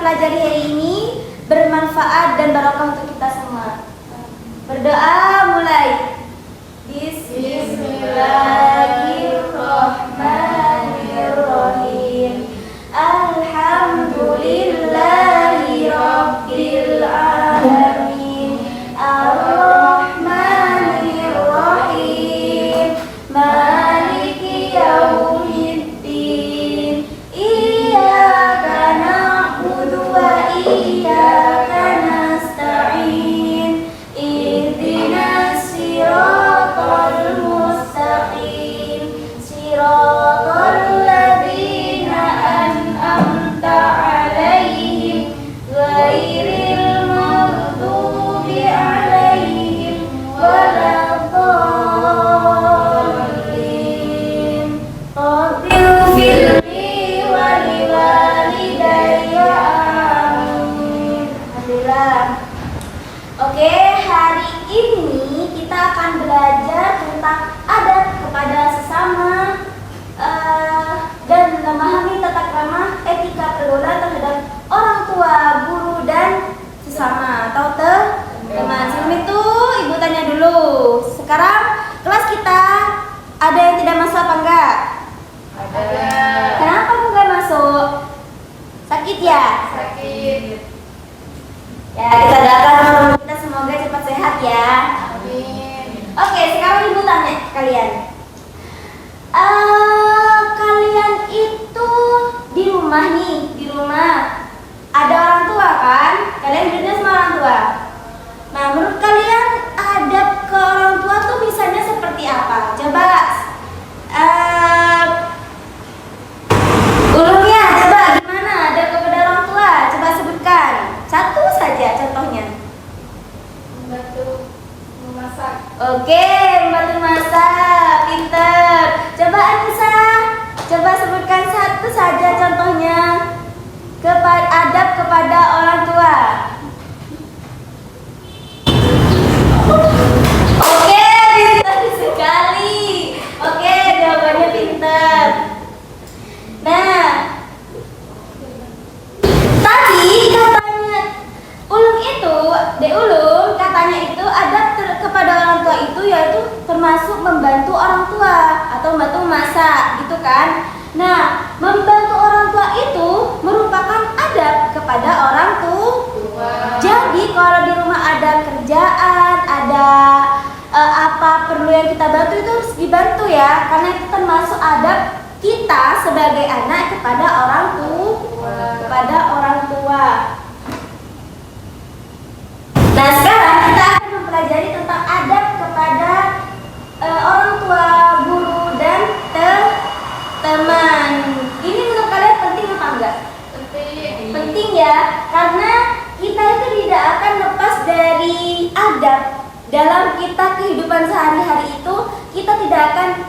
pelajari hari ini bermanfaat dan barokah untuk kita semua. Berdoa mulai. Bismillahirrahmanirrahim. Alhamdulillahi rabbil alamin. Ar-Rahmanir-Rahim. Maliki yaumiddin. Iyyaka na'budu wa iyyaka nasta'in. Ihdinas siratal mustaqim. Siratal ladzina an'amta 'alaihim ghairil maghdubi 'alaihim waladdallin. Rabbighfirli wa liwalidayya amin. Alhamdulillah. Oke, hari ini kita akan belajar tentang adab kepada sesama dan memahami tata krama etika pergaulan terhadap orang tua, guru, dan sesama atau teman. Sebelum itu ibu tanya dulu. Sekarang kelas kita ada yang tidak masuk apa enggak? Ada. Kenapa enggak masuk? Sakit ya? Sakit. Ya, kita doakan teman-teman kita semoga cepat sehat ya. Amin. Oke, sekarang ibu tanya ke kalian. Kalian itu di rumah nih, di rumah ada orang tua kan? Kalian hidupnya sama orang tua. Nah, menurut kalian adab ke orang tua tuh misalnya seperti apa? Coba ulumnya, coba gimana adab kepada orang tua? Coba sebutkan satu saja contohnya. Membantu memasak. Oke, membantu masak, pinter. Coba Anissa, coba sebutkan satu saja contohnya adab kepada orang tua. Oke, pinter sekali. Oke, jawabannya pinter. Nah, tadi katanya ulum itu, ulum katanya itu adab kepada orang tua itu yaitu termasuk membantu orang tua atau membantu masak, gitu kan? Nah, membantu orang tua itu merupakan adab kepada orang tua. Jadi kalau di rumah ada kerjaan, ada apa perlu yang kita bantu itu harus dibantu ya, karena itu termasuk adab kita sebagai anak kepada orang tua. Nah, sekarang kita akan mempelajari tentang adab kepada orang tua, guru, dan teman. Ini menurut kalian penting apa enggak? Penting. Penting ya, karena kita itu tidak akan lepas dari adab dalam kita kehidupan sehari-hari itu. Kita tidak akan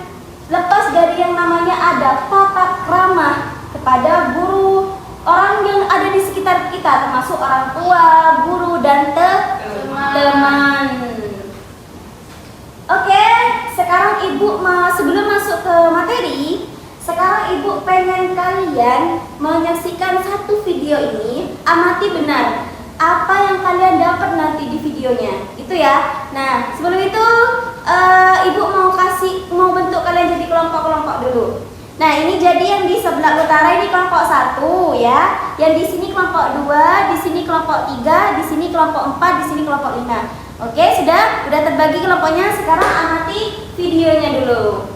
lepas dari yang namanya adab, tata krama kepada guru, orang yang ada di sekitar kita, termasuk orang tua, guru, dan teman. Oke, sekarang ibu sebelum masuk ke materi, sekarang ibu pengen kalian menyaksikan satu video ini. Amati benar apa yang kalian dapat nanti di videonya, itu ya. Nah, sebelum itu ibu mau bentuk kalian jadi kelompok-kelompok dulu. Nah, ini jadi yang di sebelah utara ini kelompok 1 ya. Yang di sini kelompok 2, di sini kelompok 3, di sini kelompok 4, di sini kelompok 5. Oke, sudah terbagi kelompoknya. Sekarang amati videonya dulu.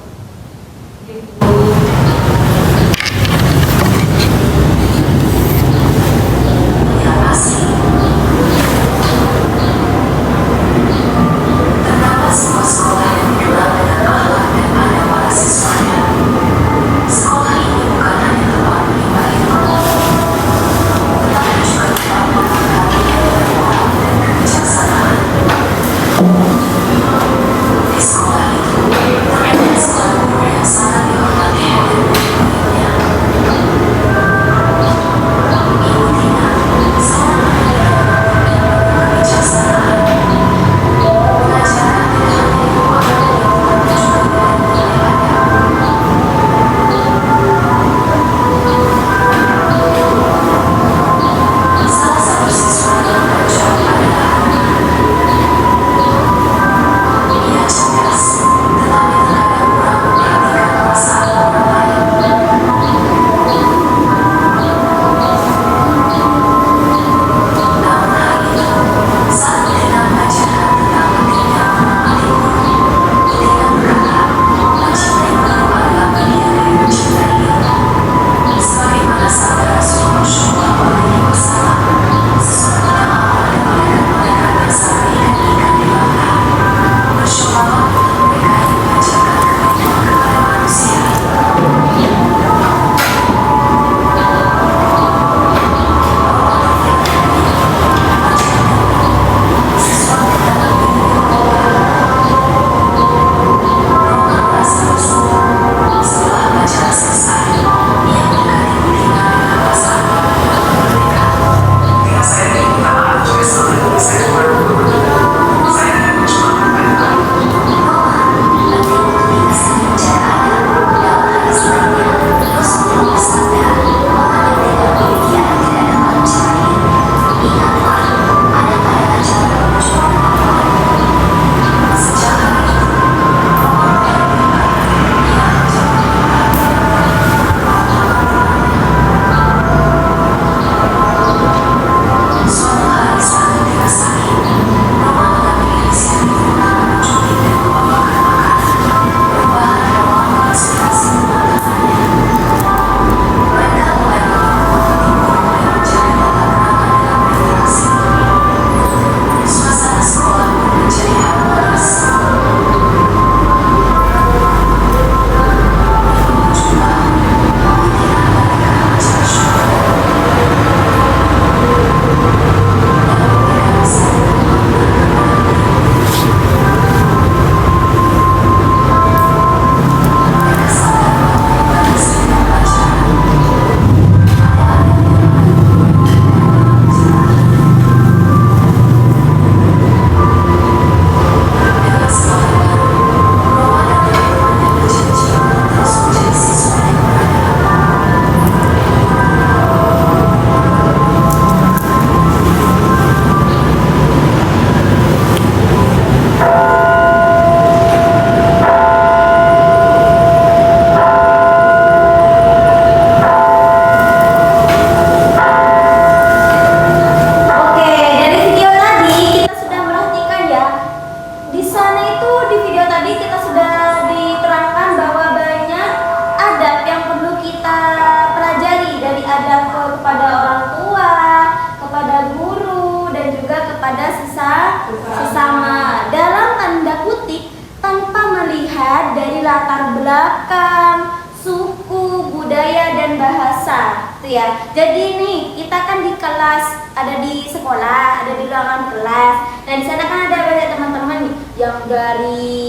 kepada sesama dalam tanda kutip tanpa melihat dari latar belakang, suku, budaya dan bahasa. Tuh ya. Jadi nih kita kan di kelas, ada di sekolah, ada di ruangan kelas. Dan di sana kan ada banyak teman-teman nih yang dari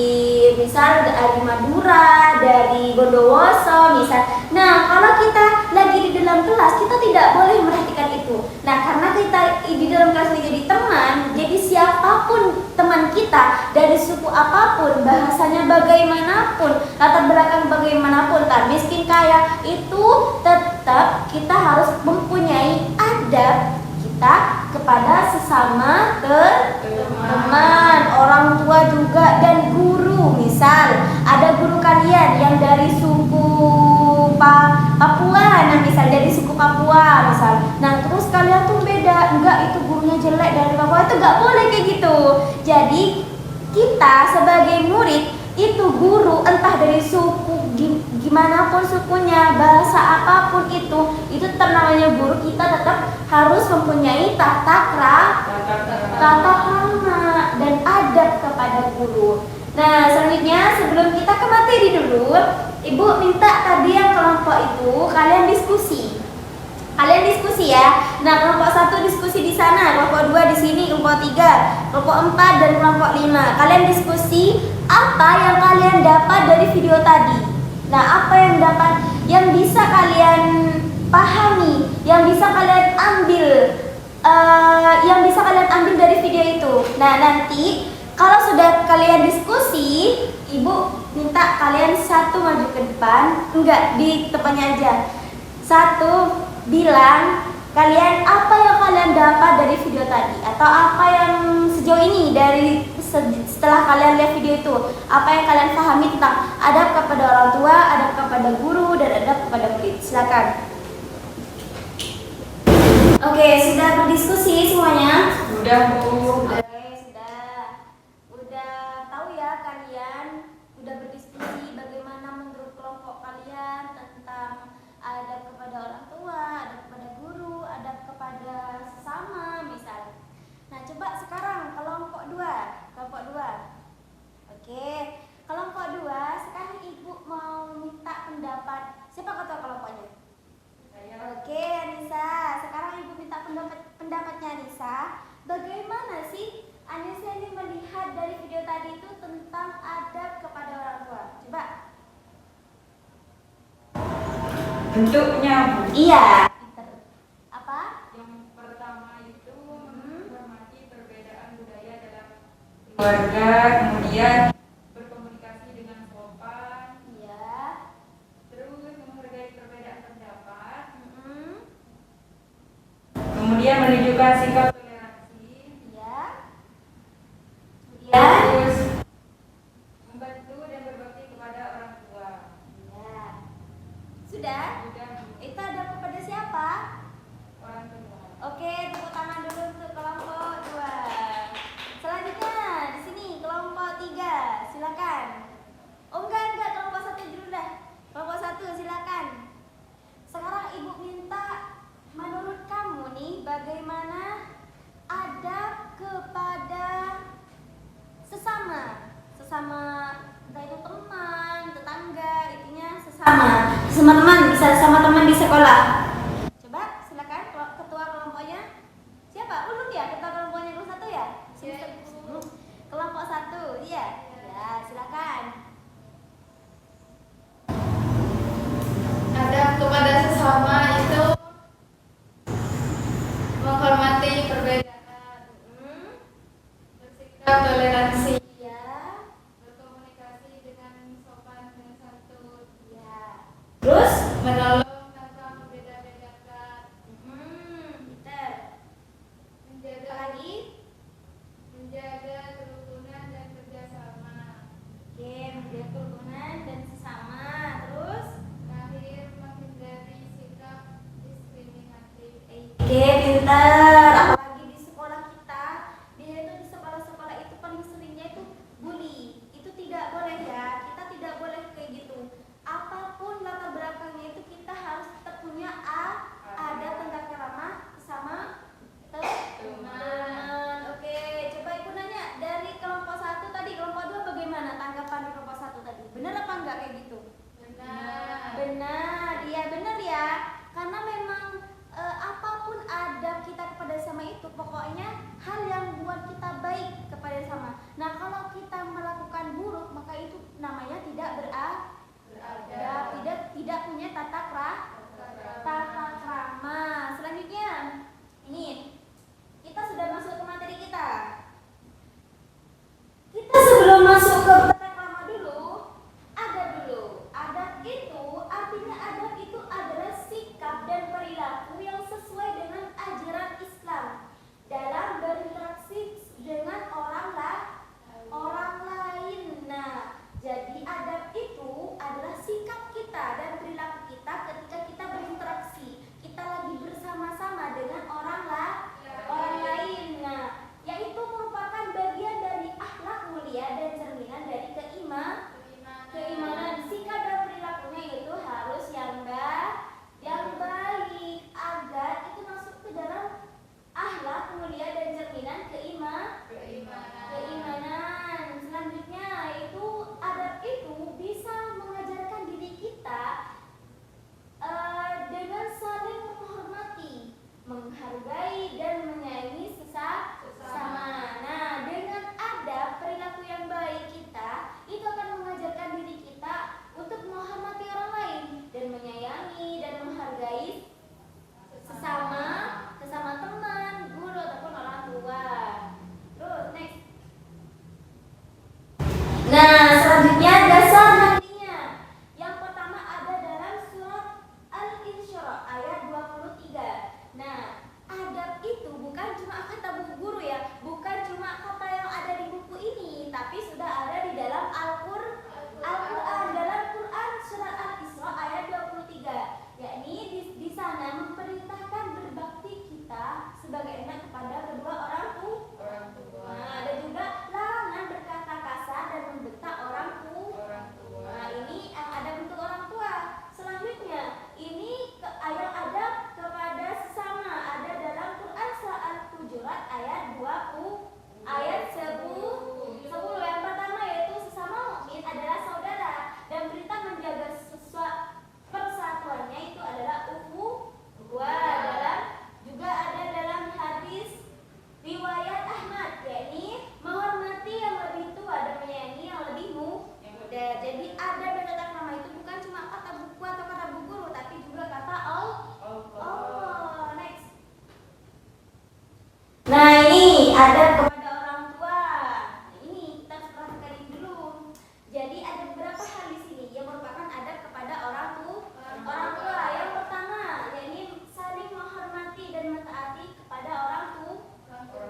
misal dari Madura, dari Bondowoso misal. Nah, kalau kita lagi di dalam kelas, kita tidak boleh merhatikan itu. Nah, karena kita di dalam kelas ini jadi teman, jadi siapapun teman kita dari suku apapun, bahasanya bagaimanapun, latar belakang bagaimanapun, tak miskin kaya, itu tetap kita harus mempunyai adab kita kepada sesama teman, orang tua juga dan guru. Misal ada guru kalian yang dari suku Papua, nah misal dari suku Papua misal. Nah terus kalian tuh beda, enggak itu gurunya jelek dari Papua, itu enggak boleh kayak gitu. Jadi kita sebagai murid itu guru entah dari suku gimana pun sukunya, bahasa apapun itu tetap namanya guru. Kita tetap harus mempunyai tata krama dan adab kepada guru. Nah selanjutnya sebelum kita ke materi dulu, Ibu minta tadi yang kelompok itu kalian diskusi. Kalian diskusi ya. Nah, kelompok 1 diskusi di sana, kelompok 2 di sini, kelompok 3, kelompok 4 dan kelompok 5. Kalian diskusi apa yang kalian dapat dari video tadi. Nah, apa yang bisa kalian pahami, yang bisa kalian ambil dari video itu. Nah, nanti kalau sudah kalian diskusi, Ibu minta kalian satu maju ke depan, enggak di tempatnya aja. Satu bilang kalian apa yang kalian dapat dari video tadi, atau apa yang sejauh ini dari setelah kalian lihat video itu, apa yang kalian pahami tentang adab kepada orang tua, adab kepada guru, dan adab kepada murid. Silakan. Oke, sudah berdiskusi semuanya? Sudah, Bu. Oke, sudah. Udah tahu ya kalian, udah berdiskusi bagaimana menurut kelompok kalian tentang adab kepada orang tua, adab kepada guru, adab kepada sesama misal. Nah, coba sekarang kelompok 2. Kelompok 2. Oke, kelompok 2 sekarang Ibu mau minta pendapat. Siapa ketua kelompoknya? Oke, Anissa. Sekarang Ibu minta pendapatnya Anissa. Bagaimana sih Anissa ini melihat dari video tadi itu tentang adab kepada orang tua? Coba. Bentuknya, Bu. Iya. Apa? Yang pertama itu menghormati perbedaan budaya dalam keluarga, kemudian berkomunikasi dengan sopan, Iya. terus menghargai perbedaan pendapat, kemudian menunjukkan sikap toleransi, Iya. Kemudian. terus membantu dan berbakti kepada orang tua. Iya. Sudah? Sudah, Bu. Itu adab kepada siapa? Orang tua. Oke, tepuk tangan dulu untuk kelompok 2. Selanjutnya di sini kelompok 3. Silakan. Oh enggak, kelompok 1 dulu dah. Kelompok 1 silakan. Sekarang Ibu minta menurut kamu nih bagaimana adab kepada sesama entah itu teman, tetangga, intinya sesama teman, bisa sama teman di sekolah. Coba silakan ketua kelompoknya. Siapa? Ulun ya, ketua kelompoknya kelompok 1 ya? Iya, Ibu. Kelompok 1, iya. Ya, silakan. Adab kepada sesama itu menghormati perbedaan, bersikap toleransi, Iya. berkomunikasi dengan sopan dan santun, Iya. Terus? menolong tanpa membeda-bedakan, Pinter. Apa lagi? menjaga kerukunan dan kerjasama. Oke, adab kepada orang tua. Nah, ini kita harus perhatikan ini dulu. Jadi ada beberapa hal di sini yang merupakan adab kepada orang tua. Yang pertama, yakni saling menghormati dan mentaati kepada orang tua.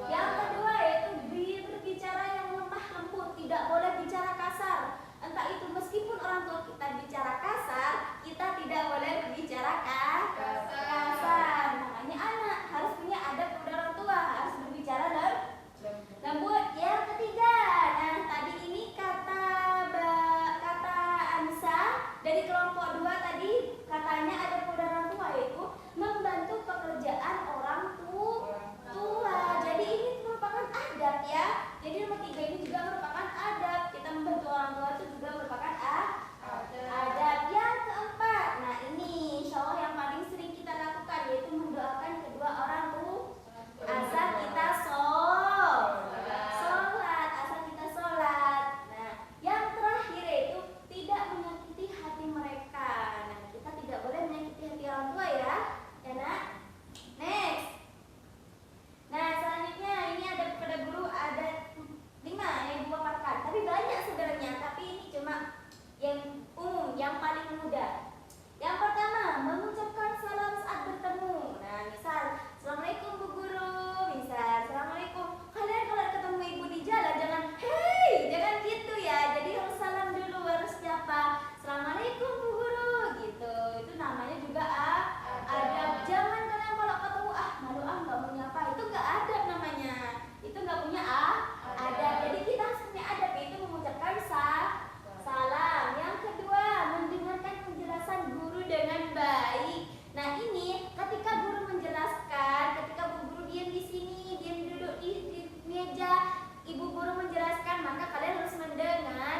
Yang kedua yaitu berbicara yang lemah lembut, tidak boleh bicara kasar. Entah itu meskipun orang tua kita bicara kasar, kita tidak boleh berbicara kasar. Makanya anak harus punya adab kepada orang tua, harus berbicara lembut. Yang ketiga, nah tadi ini kata Ansa dari kelompok 2 tadi katanya adab kepada orang tua yaitu membantu pekerjaan orang tua. Jadi ini merupakan adab ya. Jadi nomor 3 ini juga merupakan adab. Kita membantu orang tua itu juga merupakan adab. Yang keempat, nah ini insya Allah yang paling sering kita lakukan yaitu mendoakan kedua orang tua asal kita sholat. Nah yang terakhir yaitu tidak menyakiti hati mereka. Nah kita tidak boleh menyakiti hati orang tua ya nak. Next. Nah selanjutnya ini ada kepada guru ada 5 yang gua paparkan. Tapi banyak sebenarnya, tapi ini cuma yang umum, yang paling mudah. Yang pertama, mengucapkan salam saat bertemu. Nah misal, Assalamualaikum Bu Guru. Misal, Assalamualaikum. Kalian kalau ketemu ibu di jalan jangan hey, jangan gitu ya. Jadi harus salam dulu, harus siapa? Assalamualaikum Bu Guru gitu. Itu namanya juga adab. Jangan kalian kalau ketemu malu nggak mau nyapa. Itu nggak adab namanya. Itu nggak punya adab. Jadi kita harus punya adab yaitu mengucapkan salam. Yang kedua, mendengarkan penjelasan guru dengan baik. Nah ini ketika guru menjelaskan, ketika Bu Guru diam di sini, diam duduk di meja, Ibu Guru menjelaskan, maka kalian harus mendengar.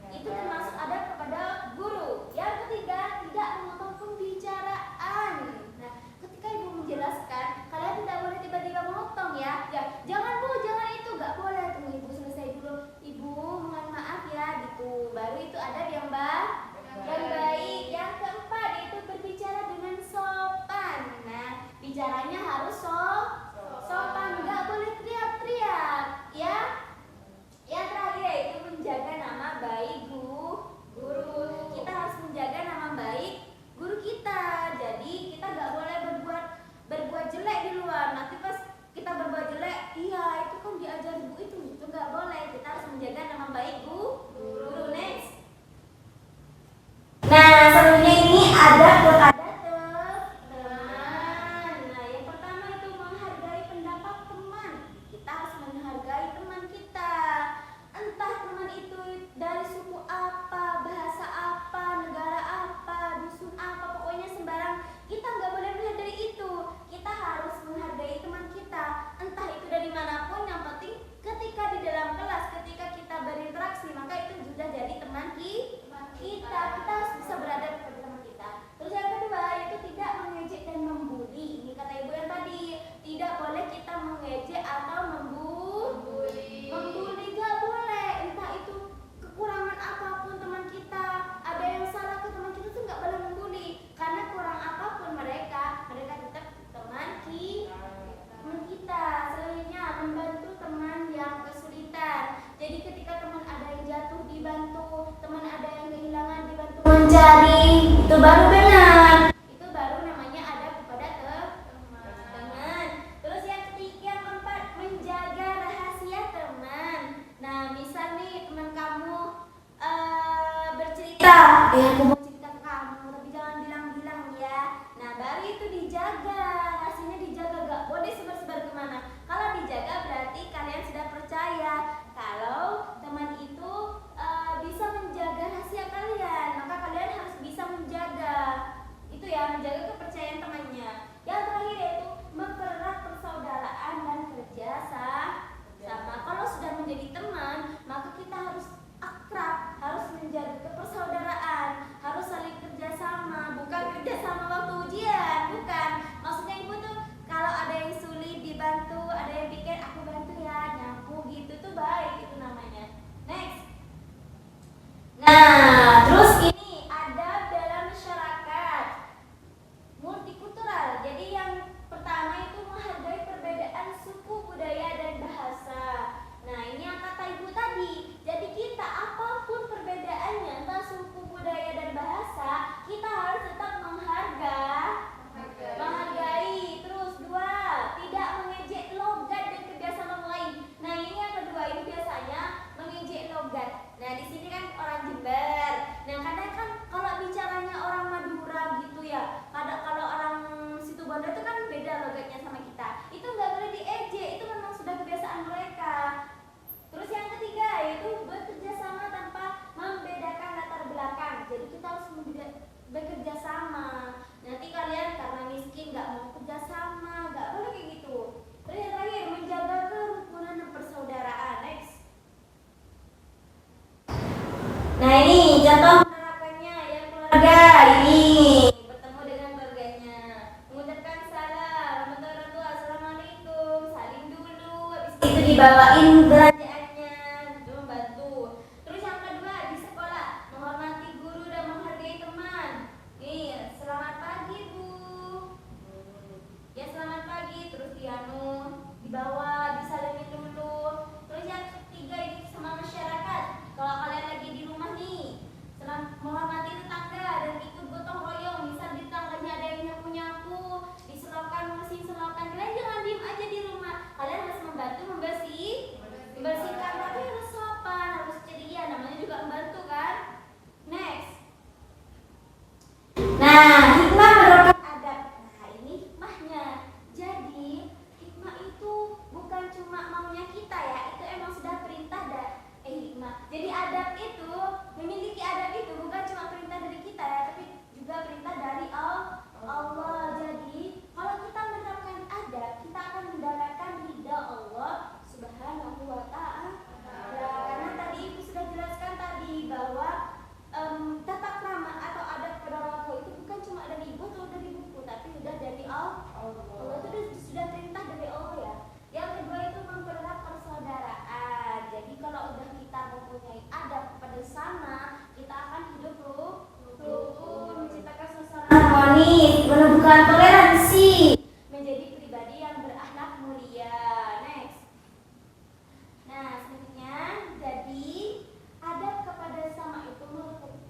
Itu termasuk adab kepada guru. Yang ketiga, tidak memotong pembicaraan. Nah ketika Ibu menjelaskan, kalian tidak boleh tiba-tiba memotong ya. Jangan Bu, jangan itu, nggak boleh. Tunggu Ibu selesai dulu. Ibu mohon maaf ya gitu. Baru itu adab yang baik. Yang keempat itu berbicara dengan sopan. Nah bicaranya harus sopan, nggak boleh teriak-teriak ya. Yang terakhir itu menjaga nama baik guru. Kita harus menjaga nama baik guru kita. Jadi kita nggak boleh berbuat jelek di luar. Nanti pas kita berbuat jelek, iya itu kan diajar ibu itu nggak boleh. Kita harus menjaga nama baik guru. Next. Nah selanjutnya ini adab kepada teman. Nah yang pertama itu menghargai pendapat teman. Kita harus menghargai teman kita. Entah teman itu dari suku apa, bahasa apa, negara apa, dusun apa, pokoknya sembarang. Kita nggak boleh melihat dari itu. Kita harus menghargai teman kita. Entah itu dari manapun, yang penting ketika di dalam kelas, ketika kita berinteraksi, maka itu sudah jadi teman kita. Kita harus bisa berada kepada teman kita. Terus yang kedua itu tidak mengejek dan membuli. Ini kata ibu yang tadi, tidak boleh kita mengejek atau membuli. Gak boleh. Entah itu kekurangan apapun teman kita, ada yang salah ke teman kita tuh nggak boleh membuli. Karena kurang apapun mereka tetap teman kita. Selanjutnya membantu teman yang kesulitan. Jadi ketika teman ada yang jatuh dibantu, teman ada yang kehilangan dibantu mencari, itu baru benar. Itu baru namanya adab kepada teman. Terus yang ketiga, yang keempat, menjaga rahasia teman. Nah misal nih teman kamu bercerita, aku mau cerita ke kamu, tapi jangan bilang-bilang ya. Nah baru itu dijaga, rahasianya dijaga, gak boleh sebar-sebar kemana. Kalau dijaga berarti kalian sudah percaya kalau teman itu bisa menjaga rahasia kalian, maka kalian harus bisa menjaga itu ya, menjaga kepercayaan temannya. Yang terakhir yaitu mempererat persaudaraan dan kerja sama. Kalau sudah menjadi teman, maka kita harus akrab, harus menjaga kepersaudaraan, harus dibawain belanjaannya, gitu membantu. Terus yang kedua di sekolah menghormati guru dan menghargai teman. Nih, selamat pagi Bu. Ya selamat pagi, terus dibawa disalamin dulu. Terus yang ketiga ini sama masyarakat. Kalau kalian lagi di rumah nih, menghormati tetangga dan ikut gotong royong. Misal di tetangganya ada yang nyapu-nyapu, diselokan mesin selokan, kalian jangan diem aja di rumah. Kalian harus membantu membersihkan, tapi harus sopan, harus ceria, namanya juga membantu kan. Next. Nah, hikmah merupakan adab. Nah, ini hikmahnya. Jadi, hikmah itu bukan cuma maunya kita ya, itu emang sudah perintah hikmah. Jadi adab itu, memiliki adab itu bukan cuma perintah dari kita ya, tapi juga perintah dari Allah. Jadi, kalau kita menerapkan adab, kita akan mendapatkan ridha Allah Subhanahu wa ta'ala. Karena tadi Ibu sudah jelaskan tadi bahwa tata krama atau adab kepada orang tua itu bukan cuma dari ibu atau dari buku, tapi sudah dari Allah. Itu sudah perintah dari Allah ya. Yang kedua itu mempererat persaudaraan. Jadi kalau udah kita mempunyai adab kepada sesama, kita akan hidup rukun, menciptakan suasana harmonis, menumbuhkan toleransi, menjadi pribadi yang berakhlak mulia. Next. Nah, selanjutnya jadi adab kepada sesama itu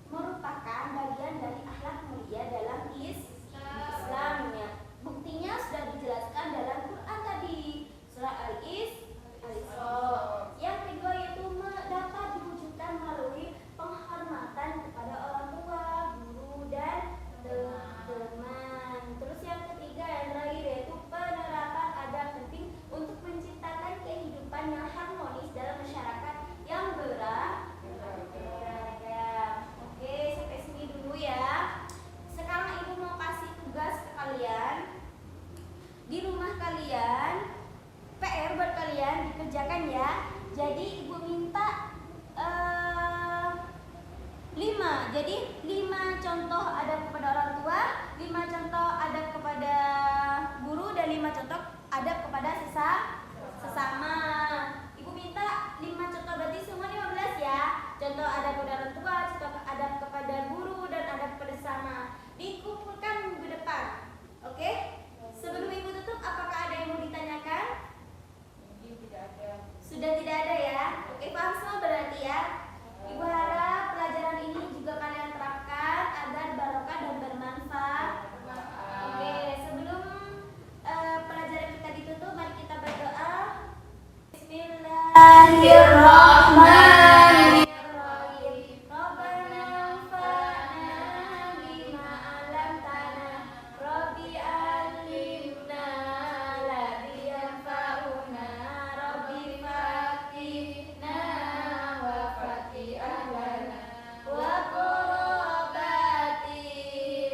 merupakan bagian dari akhlak mulia dalam Islamnya. Buktinya sudah dijelaskan dalam Quran tadi, surah Al-Isra. Yang kedua yaitu dapat diwujudkan melalui penghormatan kepada orang tua, guru dan teman. Terus yang ketiga yang terakhir yaitu penerapan adab penting untuk menciptakan kehidupan yang harmonis dalam masyarakat yang beragam. Oke, sampai sini dulu ya. Sekarang Ibu mau kasih tugas ke kalian. Di rumah kalian, PR buat kalian dikerjakan ya. Jadi Ibu minta 5. Jadi 5 contoh adab kepada orang tua, 5 contoh adab kepada guru, dan 5 contoh adab kepada sesama. Ibu minta 5 contoh, berarti semua 15 ya. Contoh adab kepada orang tua, contoh adab kepada guru, dan adab kepada sesama. Dikumpulkan minggu depan. Oke? Sebelum Ibu tutup, apakah ada yang mau ditanyakan? Sudah tidak ada ya? Oke, paham semua berarti ya? Ibu harap pelajaran ini juga kalian terapkan agar barokah dan bermanfaat. Oke, sebelum pelajaran kita ditutup, mari kita berdoa. Bismillahirrahmanirrahim. Rabbana anfa'na bima 'allamtana. Rabbi 'allimna alladzi yanfa'una. Rabbi faqihna wa faqih ahlana wa qurrabati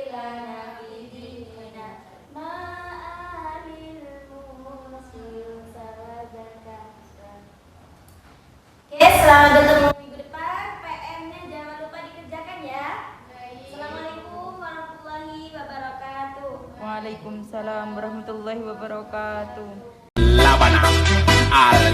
lana fi dinina ma'alil muslim sawadaka. Oke, selamat bertemu minggu depan. PM-nya jangan lupa dikerjakan ya. Assalamualaikum warahmatullahi wabarakatuh. Waalaikumsalam warahmatullahi wabarakatuh. Labana al